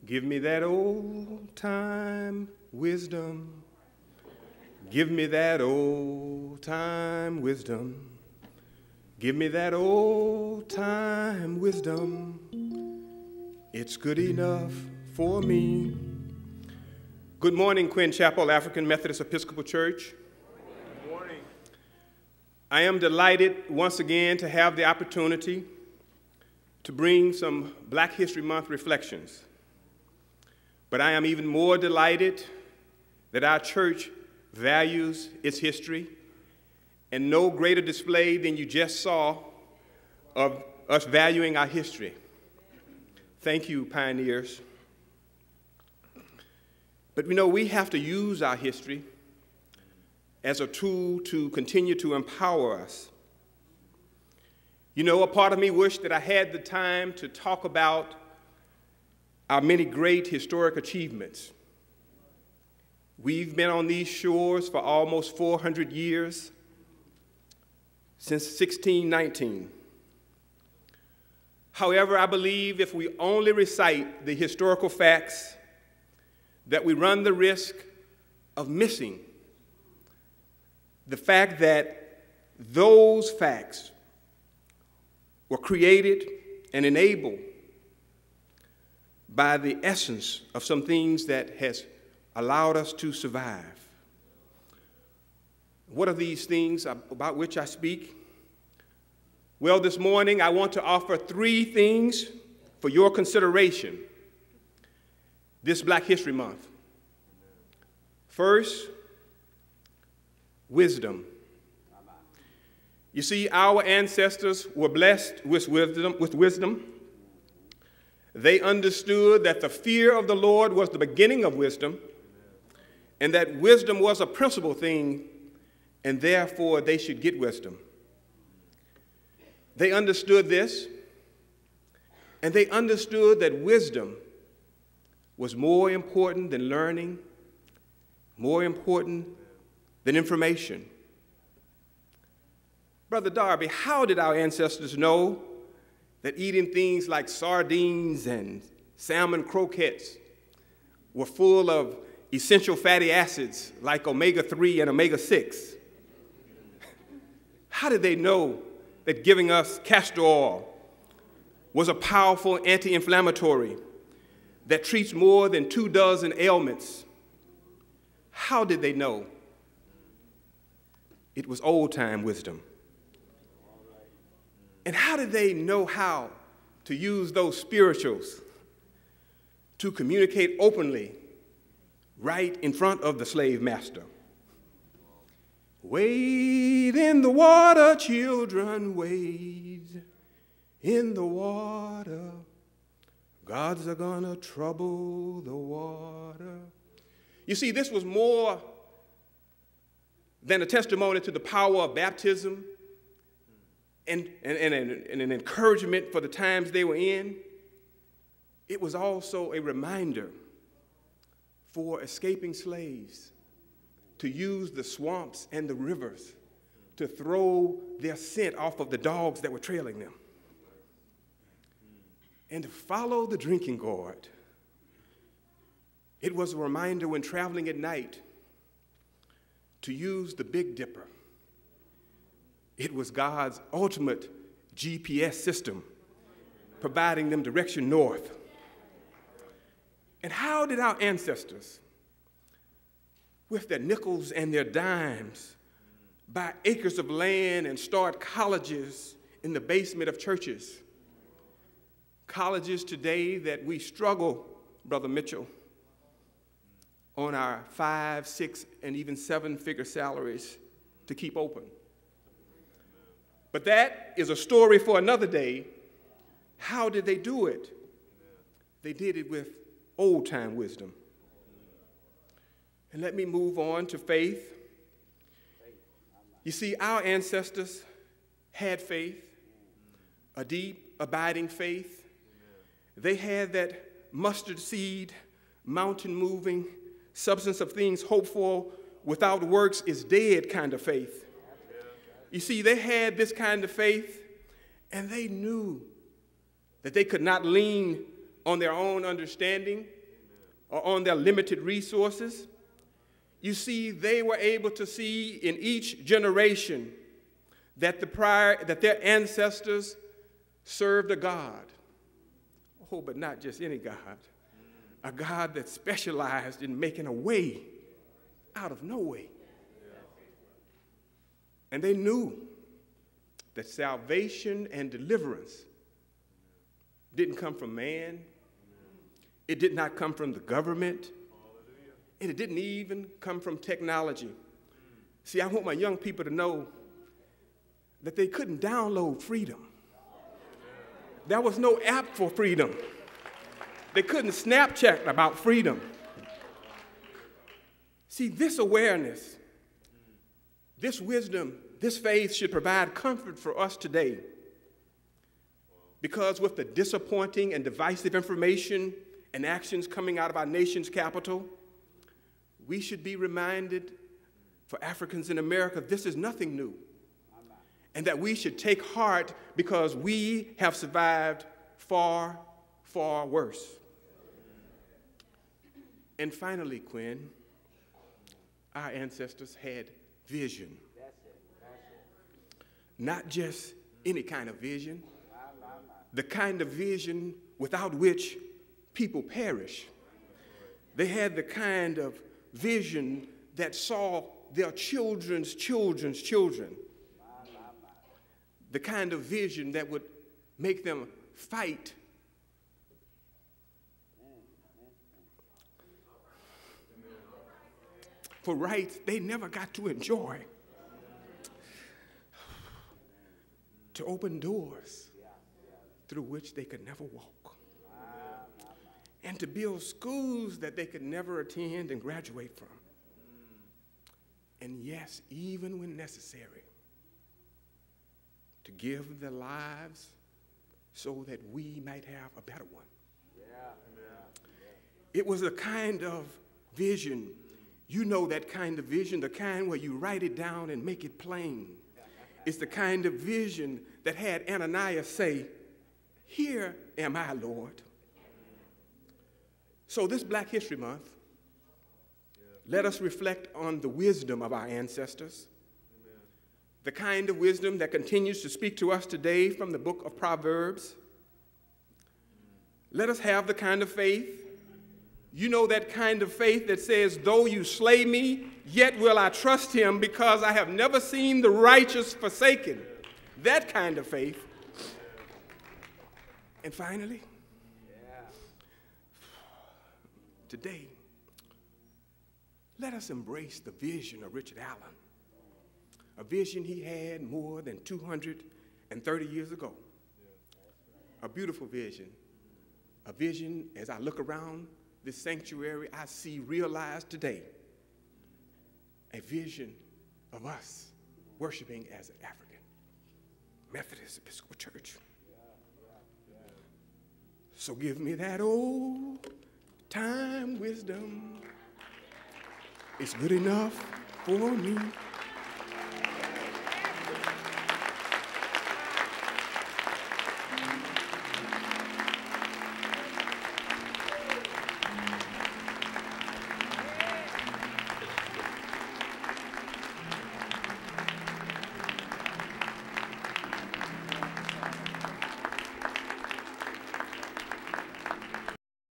Give me that old time wisdom. Give me that old time wisdom. Give me that old time wisdom. It's good enough for me. Good morning, Quinn Chapel African Methodist Episcopal Church. Good morning. I am delighted once again to have the opportunity to bring some Black History Month reflections. But I am even more delighted that our church values its history, and no greater display than you just saw of us valuing our history. Thank you, pioneers. But you know, we have to use our history as a tool to continue to empower us. You know, a part of me wished that I had the time to talk about our many great historic achievements. We've been on these shores for almost 400 years, since 1619. However, I believe if we only recite the historical facts, that we run the risk of missing the fact that those facts were created and enabled by the essence of some things that has allowed us to survive. What are these things about which I speak? Well, this morning I want to offer 3 things for your consideration this Black History Month. First, wisdom. You see, our ancestors were blessed with wisdom. They understood that the fear of the Lord was the beginning of wisdom, and that wisdom was a principal thing, and therefore they should get wisdom. They understood this, and they understood that wisdom was more important than learning, more important than information. Brother Darby, how did our ancestors know that eating things like sardines and salmon croquettes were full of essential fatty acids like omega-3 and omega-6? How did they know that giving us castor oil was a powerful anti-inflammatory that treats more than 24 ailments? How did they know? It was old-time wisdom. And how did they know how to use those spirituals to communicate openly right in front of the slave master? Wade in the water, children, wade in the water. Gods are gonna trouble the water. You see, this was more than a testimony to the power of baptism and an encouragement for the times they were in. It was also a reminder for escaping slaves to use the swamps and the rivers to throw their scent off of the dogs that were trailing them, and to follow the drinking gourd. It was a reminder when traveling at night to use the Big Dipper. It was God's ultimate GPS system, providing them direction north. And how did our ancestors, with their nickels and their dimes, buy acres of land and start colleges in the basement of churches? Colleges today that we struggle, Brother Mitchell, on our 5, 6, and even 7-figure salaries to keep open. But that is a story for another day. How did they do it? They did it with old-time wisdom. And let me move on to faith. You see, our ancestors had faith, a deep, abiding faith. They had that mustard seed, mountain-moving, substance of things hoped for, without works is dead kind of faith. You see, they had this kind of faith, and they knew that they could not lean on their own understanding, or on their limited resources. You see, they were able to see in each generation that their ancestors served a God. Oh, but not just any God. A God that specialized in making a way out of no way. And they knew that salvation and deliverance didn't come from man. It did not come from the government. And it didn't even come from technology. See, I want my young people to know that they couldn't download freedom. There was no app for freedom. They couldn't Snapchat about freedom. See, this awareness, this wisdom, this faith should provide comfort for us today. Because with the disappointing and divisive information and actions coming out of our nation's capital, we should be reminded, for Africans in America, this is nothing new. And that we should take heart because we have survived far, far worse. And finally, Quinn, our ancestors had vision. Not just any kind of vision, the kind of vision without which people perish. They had the kind of vision that saw their children's children's children. The kind of vision that would make them fight for rights they never got to enjoy, to open doors through which they could never walk, and to build schools that they could never attend and graduate from. And yes, even when necessary, to give their lives so that we might have a better one. It was a kind of vision. You know that kind of vision, the kind where you write it down and make it plain. It's the kind of vision that had Ananias say, "Here am I, Lord." So this Black History Month, let us reflect on the wisdom of our ancestors, the kind of wisdom that continues to speak to us today from the book of Proverbs. Let us have the kind of faith, you know, that kind of faith that says, though you slay me, yet will I trust him because I have never seen the righteous forsaken. That kind of faith. And finally, today, let us embrace the vision of Richard Allen, a vision he had more than 230 years ago. A beautiful vision. A vision, as I look around this sanctuary, I see realized today. A vision of us worshiping as an African Methodist Episcopal Church. So give me that old time wisdom. It's good enough for me.